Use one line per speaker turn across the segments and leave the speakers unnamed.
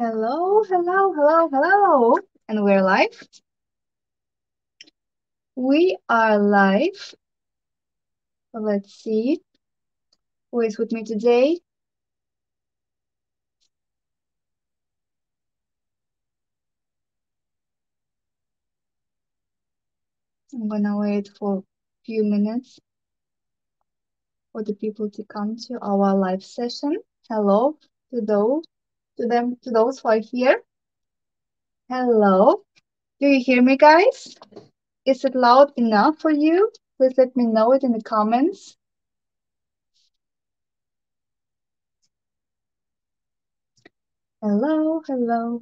Hello, hello, hello, hello. And we're live. We are live. Let's see who is with me today. I'm gonna wait for a few minutes for the people to come to our live session. Hello to those who are here. Hello. Do you hear me, guys? Is it loud enough for you? Please let me know it in the comments. Hello, hello.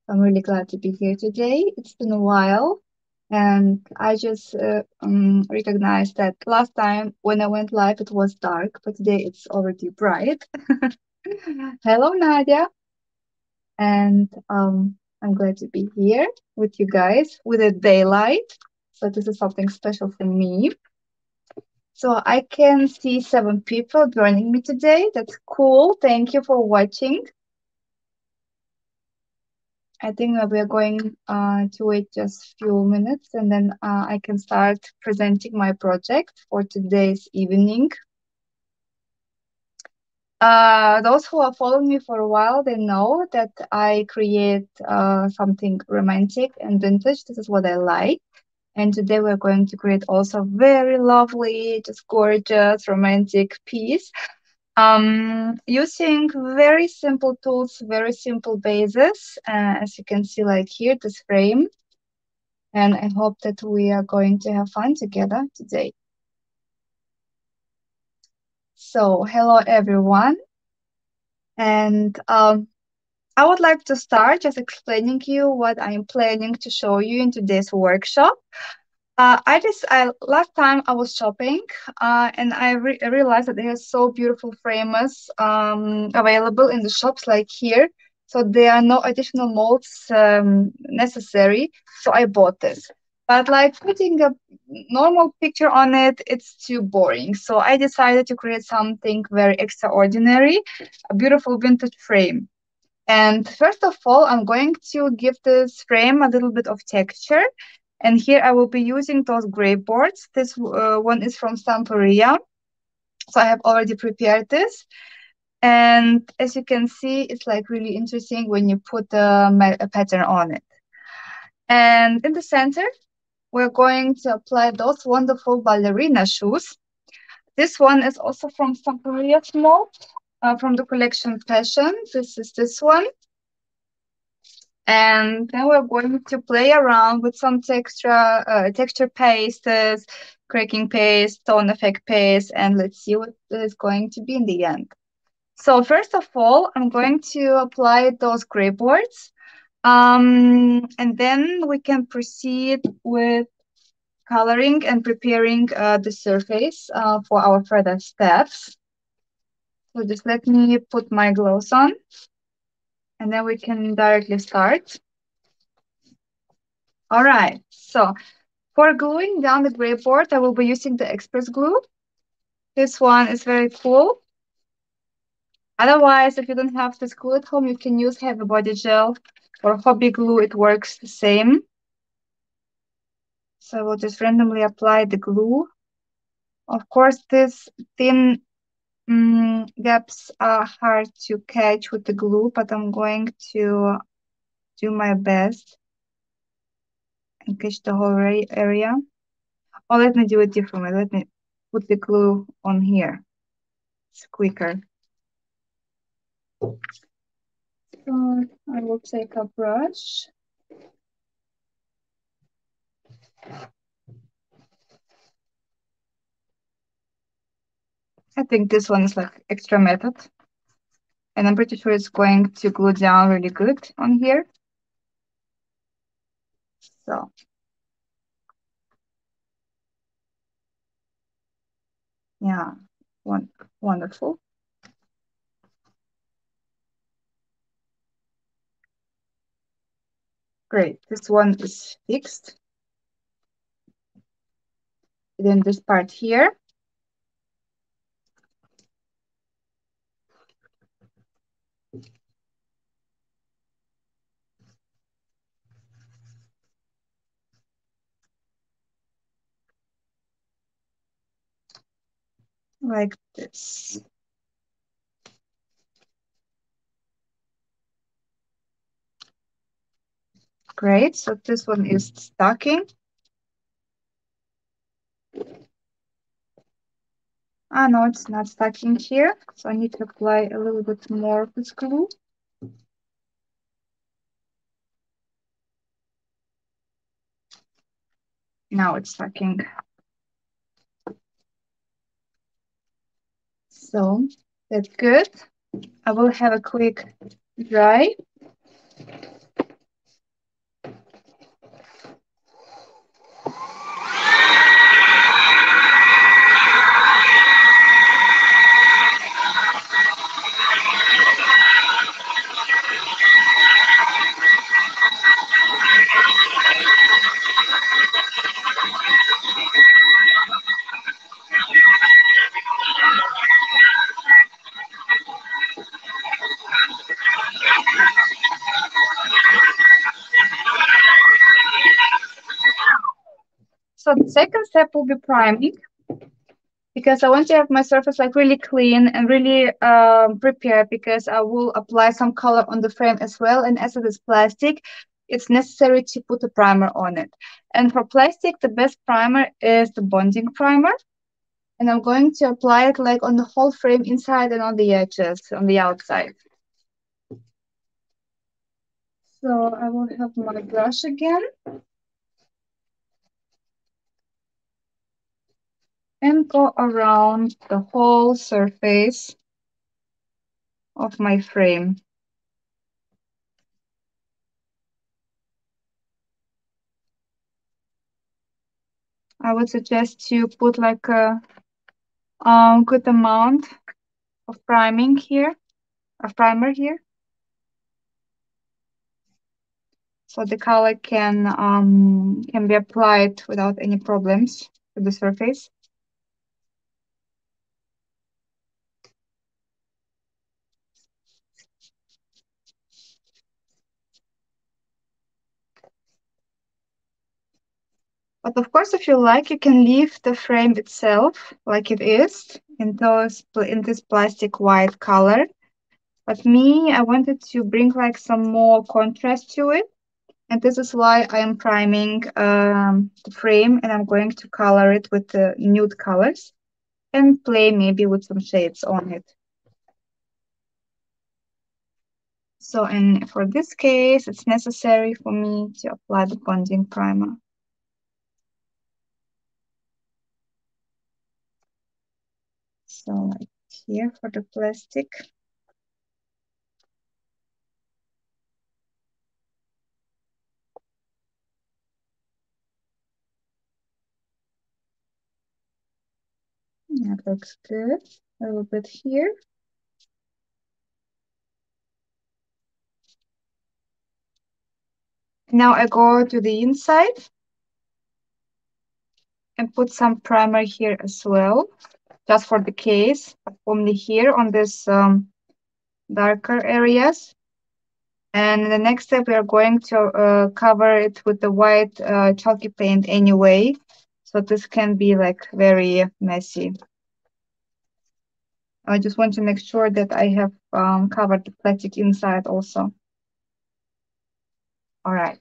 I'm really glad to be here today. It's been a while, and I just recognized that last time when I went live, it was dark, but today it's already bright. Hello, Nadia, and I'm glad to be here with you guys with the daylight. So this is something special for me. So I can see 7 people joining me today. That's cool. Thank you for watching. I think we are going to wait just a few minutes and then I can start presenting my project for today's evening. Those who are following me for a while, they know that I create something romantic and vintage. This is what I like. And today we're going to create also very lovely, just gorgeous, romantic piece. Using very simple tools, very simple bases, as you can see, like here, this frame. And I hope that we are going to have fun together today. So, hello everyone. And I would like to start just explaining you what I'm planning to show you in today's workshop. Last time I was shopping and I realized that there are so beautiful frames available in the shops like here. So there are no additional molds necessary. So I bought this. But like putting a normal picture on it, it's too boring. So I decided to create something very extraordinary, a beautiful vintage frame. And first of all, I'm going to give this frame a little bit of texture. And here I will be using those gray boards. This one is from Stamperia. So I have already prepared this. And as you can see, it's like really interesting when you put a pattern on it. And in the center, we're going to apply those wonderful ballerina shoes. This one is also from Stamperia Small, from the collection Fashion. This is this one. And then we're going to play around with some texture pastes, cracking paste, tone effect paste, and let's see what is going to be in the end. So first of all, I'm going to apply those gray boards, and then we can proceed with coloring and preparing the surface for our further steps. So just let me put my gloves on, and then we can directly start. All right, so for gluing down the gray board, I will be using the express glue. This one is very cool. Otherwise, if you don't have this glue at home, you can use heavy body gel or hobby glue. It works the same. So I will just randomly apply the glue. Of course, these thin gaps are hard to catch with the glue, but I'm going to do my best and catch the whole area. Oh, let me do it differently. Let me put the glue on here. It's quicker. So I will take a brush. I think this one is like extra method. And I'm pretty sure it's going to glue down really good on here. So yeah, wonderful. Great, this one is fixed. Then this part here. like this. Great, so this one is stacking. Ah, no, it's not stacking here, so I need to apply a little bit more of this glue. Now it's stacking. So that's good. I will have a quick dry. So the second step will be priming, because I want to have my surface like really clean and really prepared, because I will apply some color on the frame as well. And as it is plastic, it's necessary to put a primer on it. And for plastic, the best primer is the bonding primer. And I'm going to apply it like on the whole frame, inside and on the edges, on the outside. So I will have my brush again. And go around the whole surface of my frame. I would suggest to put like a good amount of priming here, of primer here, so the color can be applied without any problems to the surface. But of course, if you like, you can leave the frame itself like it is in this plastic white color. But me, I wanted to bring like some more contrast to it. And this is why I am priming the frame, and I'm going to color it with the nude colors and play maybe with some shades on it. So, and for this case, it's necessary for me to apply the bonding primer. So like here for the plastic. That looks good. A little bit here. Now I go to the inside and put some primer here as well, just for the case, but only here on this darker areas. And the next step, we are going to cover it with the white chalky paint anyway. So this can be like very messy. I just want to make sure that I have covered the plastic inside also. All right.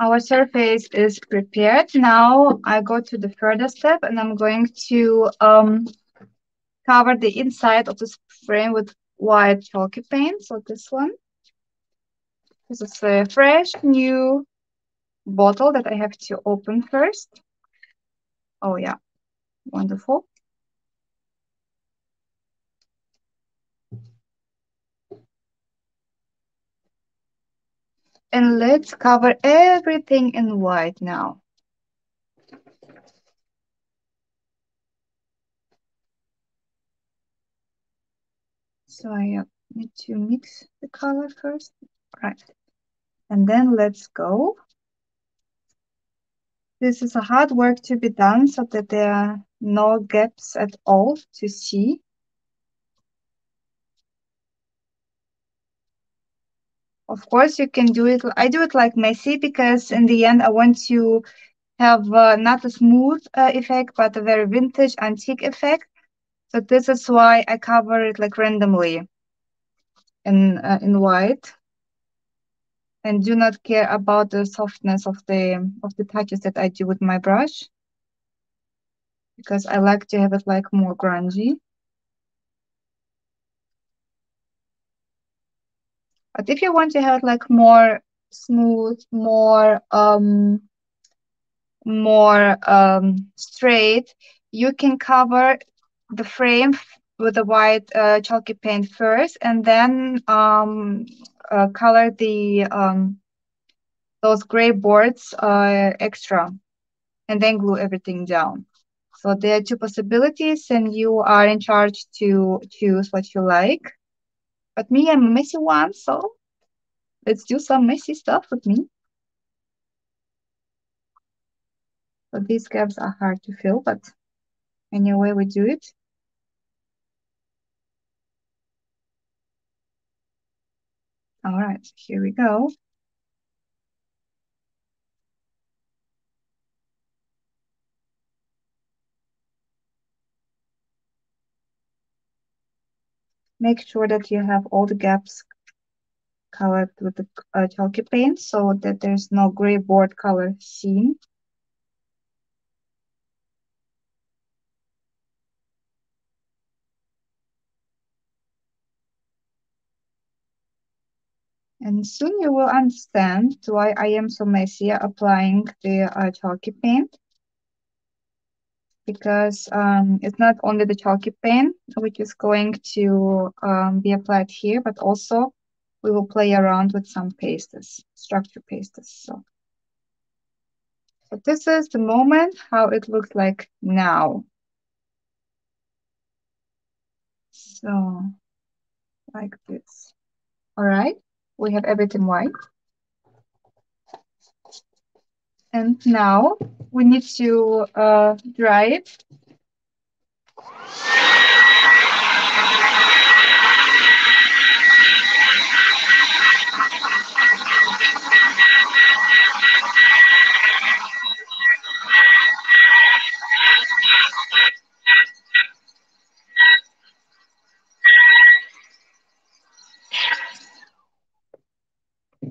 Our surface is prepared. Now I go to the further step and I'm going to cover the inside of this frame with white chalky paint. So this one. This is a fresh new bottle that I have to open first. Oh yeah, wonderful. And let's cover everything in white now. So I need to mix the color first. Right. And then let's go. This is a hard work to be done so that there are no gaps at all to see. Of course, you can do it. I do it like messy because in the end, I want to have not a smooth effect, but a very vintage antique effect. So this is why I cover it like randomly in white, and do not care about the softness of the touches that I do with my brush, because I like to have it like more grungy. But if you want to have it like more smooth, more straight, you can cover the frame with the white chalky paint first, and then color the those gray boards extra, and then glue everything down. So there are two possibilities, and you are in charge to choose what you like. But me, I'm a messy one, so let's do some messy stuff with me. So these gaps are hard to fill, but anyway, we do it. All right, here we go. Make sure that you have all the gaps colored with the chalky paint so that there's no gray board color seen. And soon you will understand why I am so messy applying the chalky paint. Because it's not only the chalky paint which is going to be applied here, but also we will play around with some pastes, structure pastes. So this is the moment how it looks like now. So like this. All right, we have everything white. And now we need to dry it.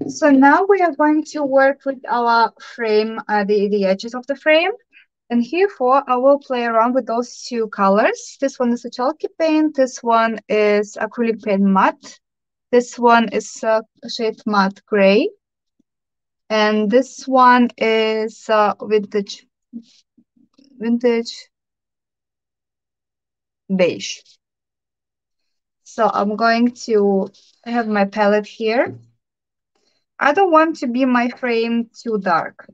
So now we are going to work with our frame, the edges of the frame. And herefore, I will play around with those two colors. This one is a chalky paint. This one is acrylic paint matte. This one is shade matte gray. And this one is vintage beige. So I'm going to have my palette here. I don't want to be my frame too dark.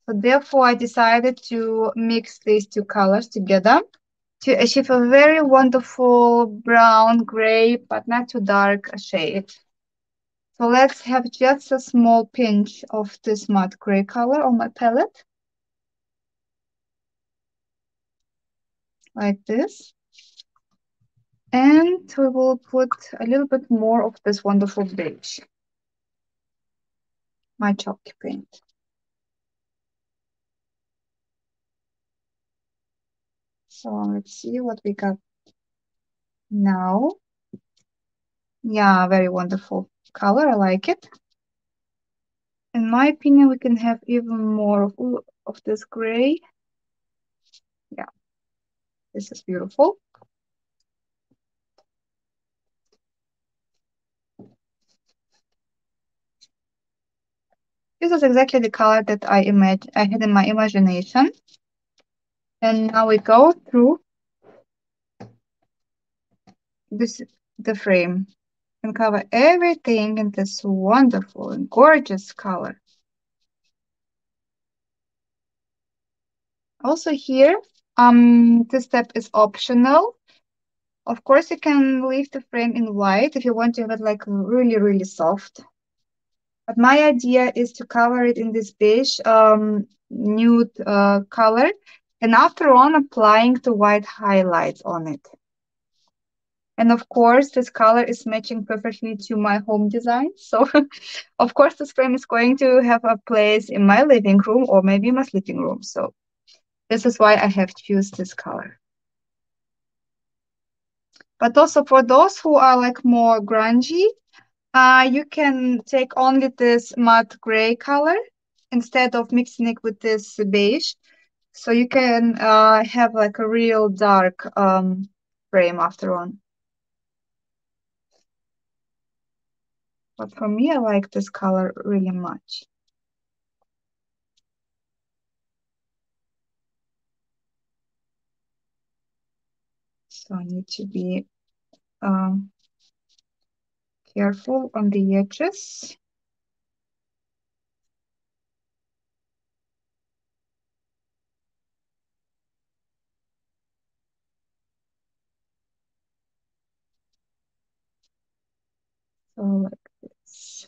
So therefore, I decided to mix these two colors together to achieve a very wonderful brown, gray, but not too dark shade. So let's have just a small pinch of this matte gray color on my palette. Like this. And we will put a little bit more of this wonderful beige. My chalky paint. So let's see what we got now. Yeah, very wonderful color. I like it. In my opinion, we can have even more of this gray. Yeah, this is beautiful. This is exactly the color that I had in my imagination. And now we go through the frame and cover everything in this wonderful and gorgeous color. Also here, this step is optional. Of course, you can leave the frame in white if you want to have it like really, really soft. But my idea is to cover it in this beige nude color, and after on applying the white highlights on it. And of course, this color is matching perfectly to my home design. So of course, this frame is going to have a place in my living room or maybe my sleeping room. So this is why I have chosen this color. But also for those who are like more grungy, you can take only this matte gray color instead of mixing it with this beige. So you can have like a real dark frame after on. But for me, I like this color really much. So I need to be careful on the edges. So like this.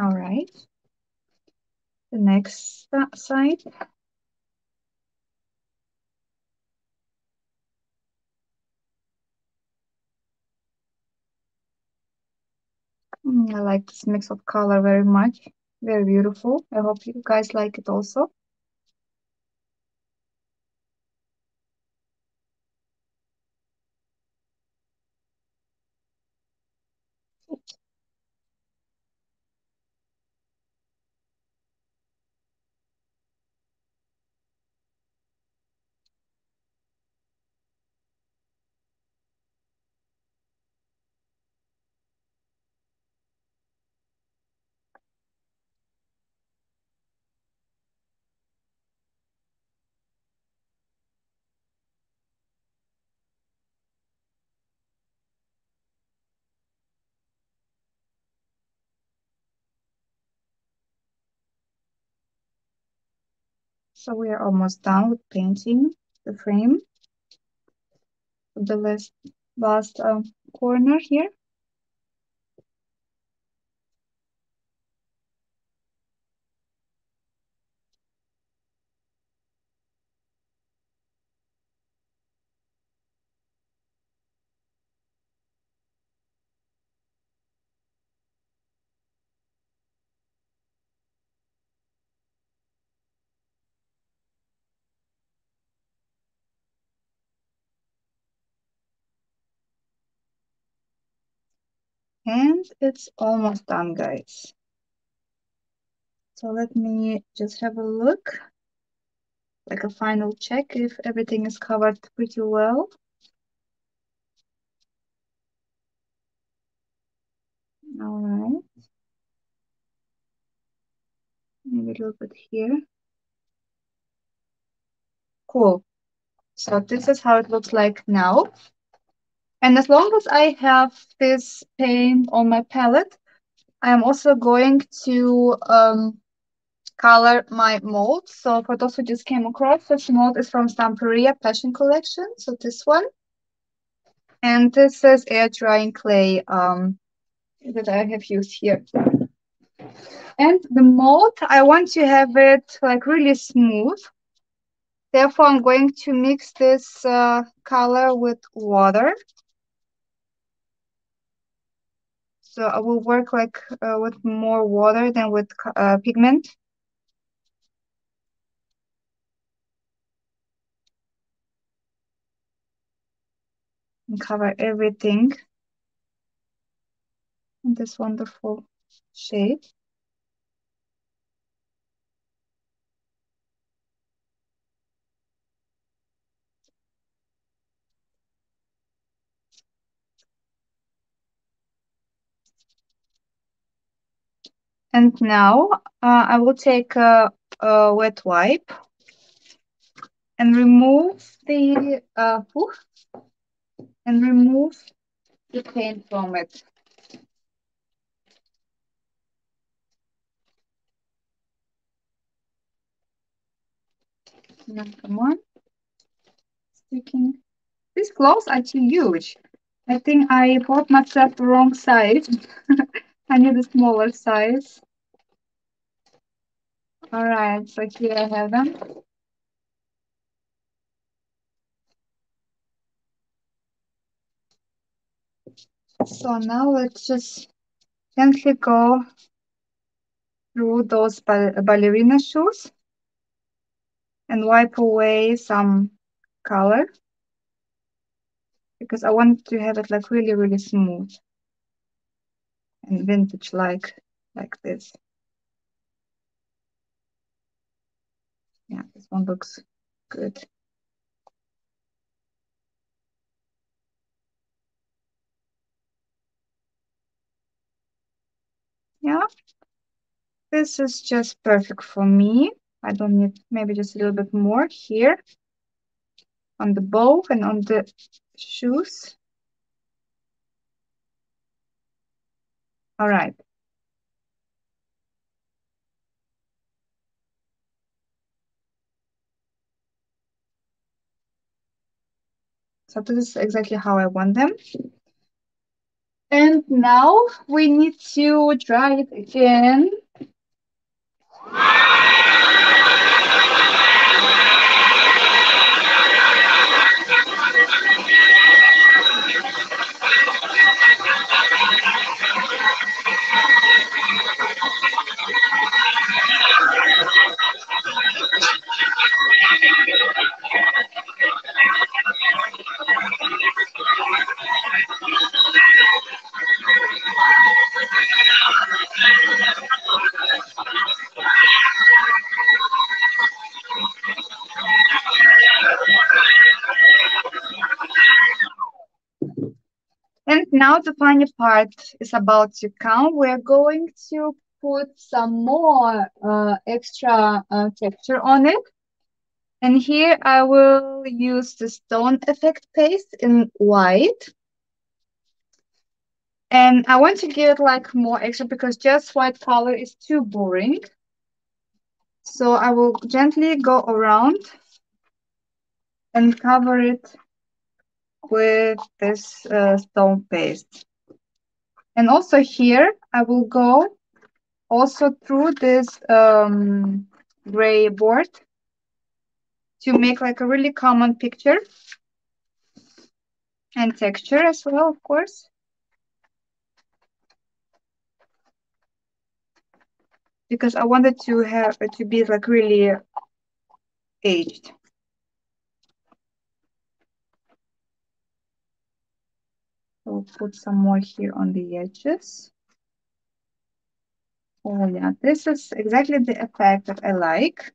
All right. The next side. I like this mix of color very much. Very beautiful. I hope you guys like it also. So we are almost done with painting the frame. The last corner here. And it's almost done, guys. So let me just have a look, like a final check if everything is covered pretty well. All right. Maybe a little bit here. Cool. So this is how it looks like now. And as long as I have this paint on my palette, I am also going to color my mold. So for those who just came across, this mold is from Stamperia Passion Collection. So this one. And this is air drying clay that I have used here. And the mold, I want to have it like really smooth. Therefore, I'm going to mix this color with water. So I will work like with more water than with pigment. And cover everything in this wonderful shade. And now I will take a wet wipe and remove the paint from it. Now, come on, sticking. These clothes are too huge. I think I bought myself the wrong size. I need a smaller size. All right, so here I have them. So now let's just gently go through those ballerina shoes and wipe away some color because I want to have it like really, really smooth and vintage like this. Yeah, this one looks good. Yeah, this is just perfect for me. I don't need maybe just a little bit more here on the bow and on the shoes. All right. So this is exactly how I want them. And now we need to dry it again. And now the funny part is about to come. We're going to put some more extra texture on it. And here I will use the stone effect paste in white. And I want to give it like more extra because just white color is too boring. So I will gently go around and cover it with this stone paste. And also here I will go also through this gray board to make like a really common picture and texture as well, of course. Because I wanted to have it to be like really aged. So we'll put some more here on the edges. Oh yeah, this is exactly the effect that I like.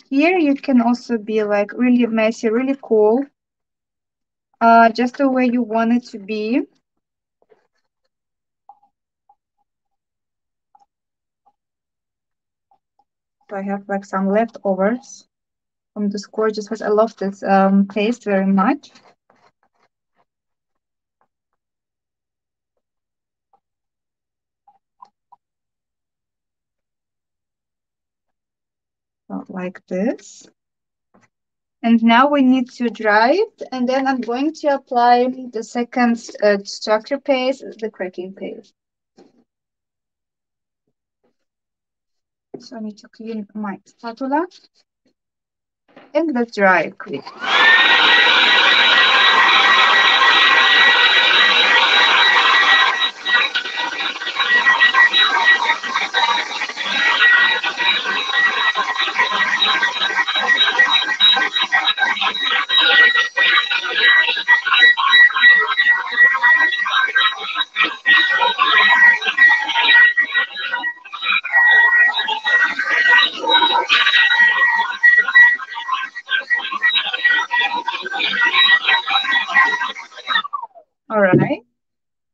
Here you can also be like really messy, really cool. Just the way you want it to be. So I have like some leftovers from this gorgeous because I love this paste very much. So like this. And now we need to dry it, and then I'm going to apply the second structure paste, the cracking paste. So I need to clean my spatula and let's dry it quick. All right.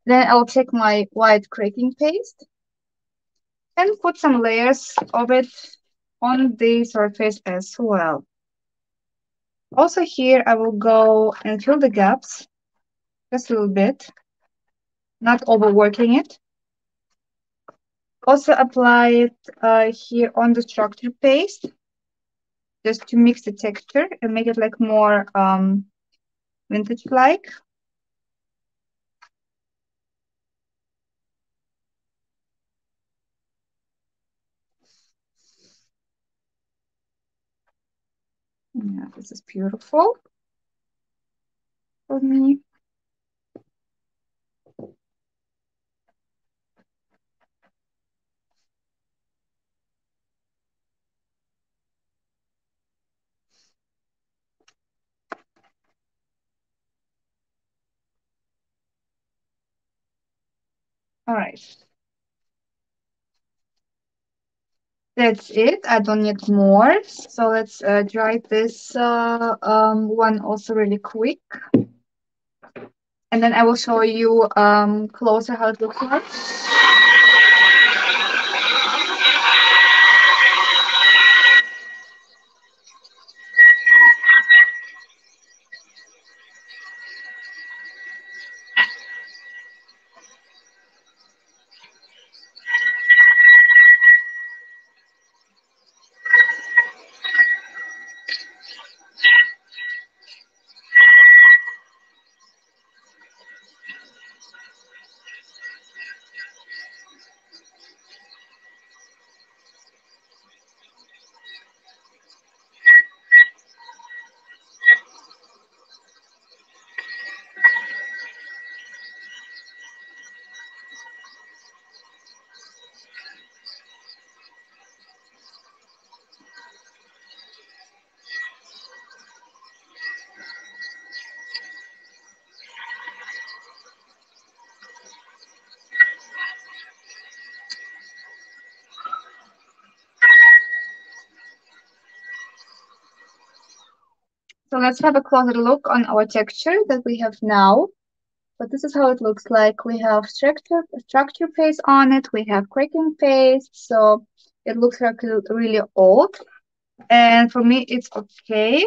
Then I'll take my white cracking paste and put some layers of it on the surface as well. Also here I will go and fill the gaps just a little bit, not overworking it. Also apply it here on the structure paste just to mix the texture and make it like more vintage-like. Yeah, this is beautiful for me. All right. That's it. I don't need more. So let's dry this one also really quick. And then I will show you closer how it looks like. So let's have a closer look on our texture that we have now. So this is how it looks like. We have structure paste on it. We have cracking paste. So it looks like really old. And for me, it's okay.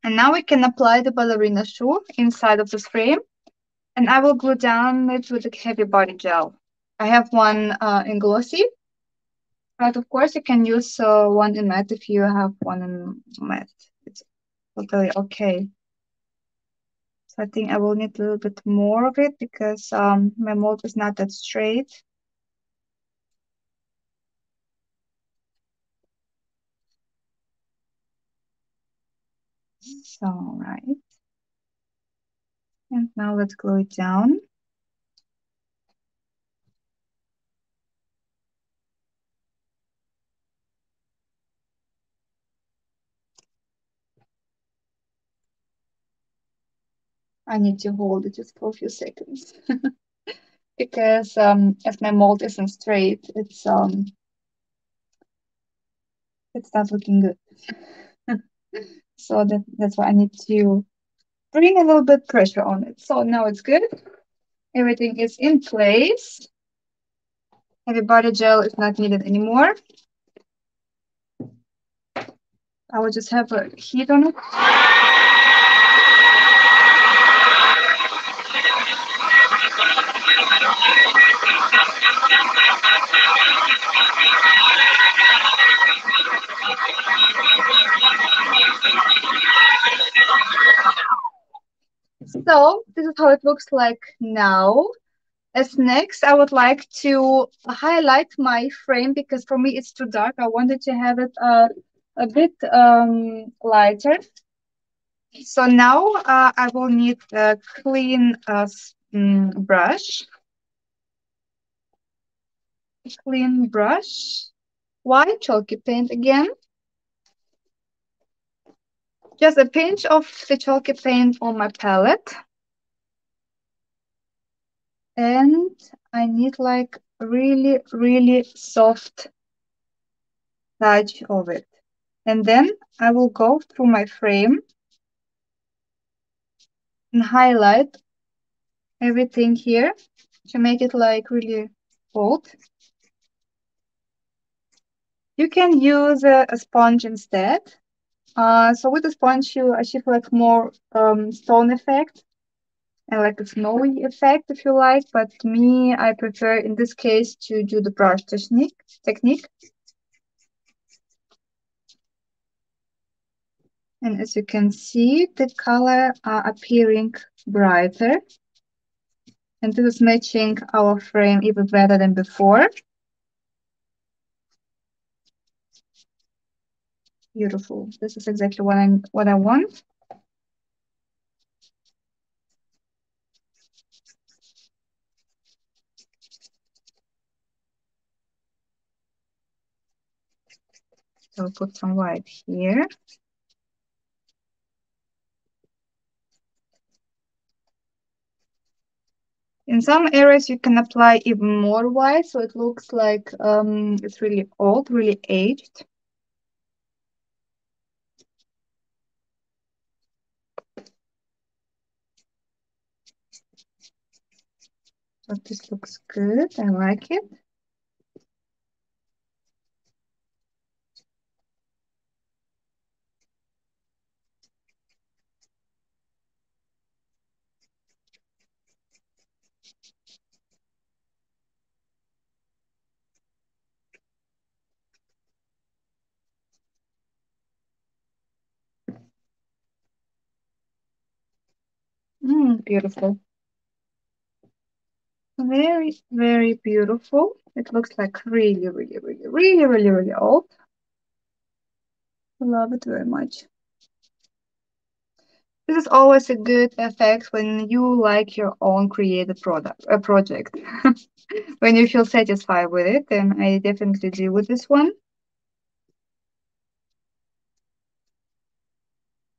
And now we can apply the ballerina shoe inside of this frame. And I will glue down it with a heavy body gel. I have one in glossy. But of course, you can use one in matte if you have one in matte. It's totally okay. So I think I will need a little bit more of it because my mold is not that straight. So, right. And now let's glue it down. I need to hold it just for a few seconds because as my mold isn't straight, it's not looking good. So that's why I need to bring a little bit pressure on it. So now it's good. Everything is in place. Heavy body gel is not needed anymore. I will just have a heat on it. So this is how it looks like now. As next, I would like to highlight my frame because for me it's too dark. I wanted to have it a bit lighter. So now I will need a clean brush. Clean brush. White chalky paint again. Just a pinch of the chalky paint on my palette. And I need like really, really soft touch of it. And then I will go through my frame and highlight everything here to make it like really bold. You can use a sponge instead. So with the sponge, you achieve like more stone effect and like a snowy effect if you like. But me, I prefer in this case to do the brush technique. And as you can see, the color are appearing brighter. And this is matching our frame even better than before. Beautiful. This is exactly what I want. So I'll put some white here. In some areas, you can apply even more white, so it looks like it's really old, really aged. So this looks good. I like it. Beautiful. Very, very beautiful. It looks like really, really, really, really, really, really old. I love it very much. This is always a good effect when you like your own creative project. When you feel satisfied with it, and I definitely do with this one.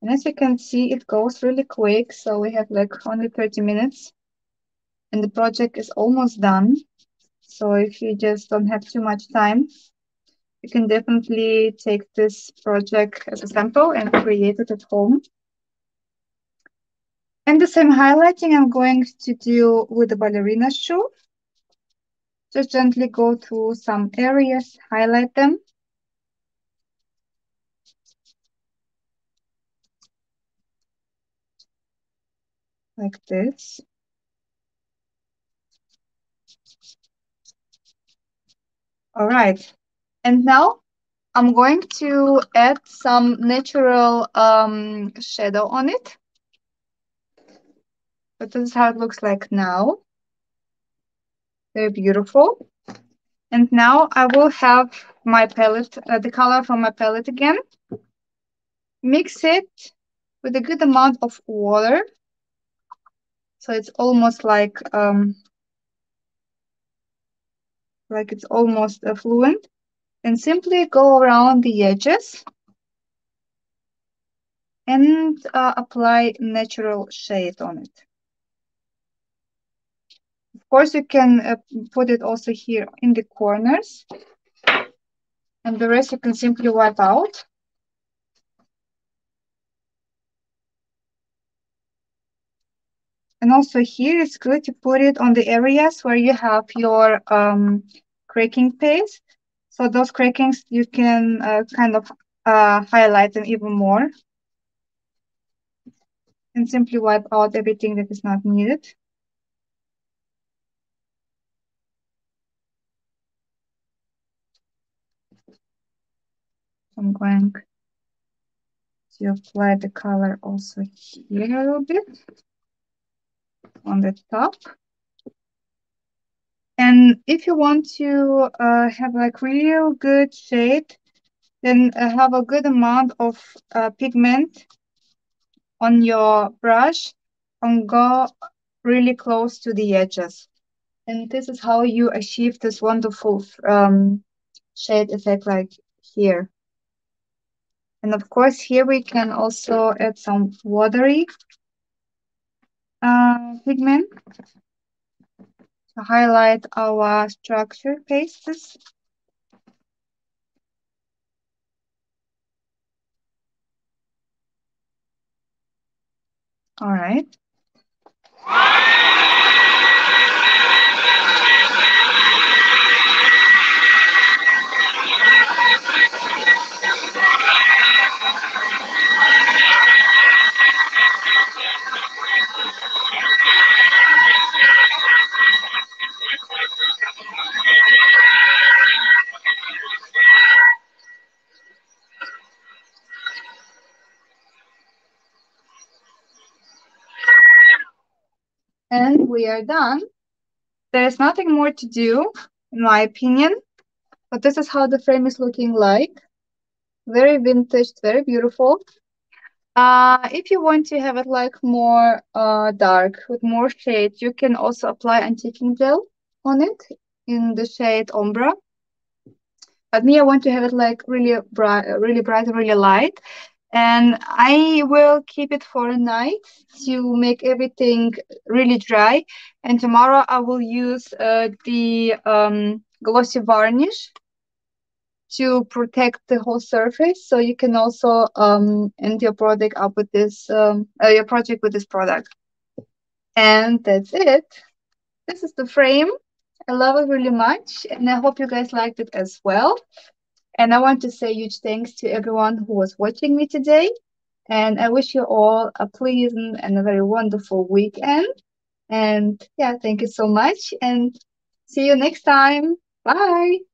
And as you can see, it goes really quick. So we have like only 30 minutes and the project is almost done. So if you just don't have too much time, you can definitely take this project as a sample and create it at home. And the same highlighting I'm going to do with the ballerina shoe. Just gently go through some areas, highlight them. Like this. All right. And now I'm going to add some natural shadow on it. But this is how it looks like now. Very beautiful. And now I will have my palette, the color from my palette again. Mix it with a good amount of water. So it's almost like it's almost fluent. And simply go around the edges and apply natural shade on it. Of course, you can put it also here in the corners. And the rest you can simply wipe out. And also here it's good to put it on the areas where you have your cracking paste. So those crackings, you can kind of highlight them even more. And simply wipe out everything that is not needed. I'm going to apply the color also here a little bit on the top. And if you want to have like real good shade, then have a good amount of pigment on your brush and go really close to the edges. And this is how you achieve this wonderful shade effect like here. And of course, here we can also add some watery pigment to highlight our structure pastes. All right. And we are done. There is nothing more to do, in my opinion, but this is how the frame is looking like. Very vintage, very beautiful. If you want to have it like more dark with more shade, you can also apply antiquing gel on it in the shade Ombra. But me, I want to have it like really bright and really light. And I will keep it for a night to make everything really dry. And tomorrow I will use the glossy varnish to protect the whole surface. So you can also end your product up with this your project with this product. And that's it. This is the frame. I love it really much, and I hope you guys liked it as well. And I want to say huge thanks to everyone who was watching me today. And I wish you all a pleasant and a very wonderful weekend. And yeah, thank you so much. And see you next time. Bye.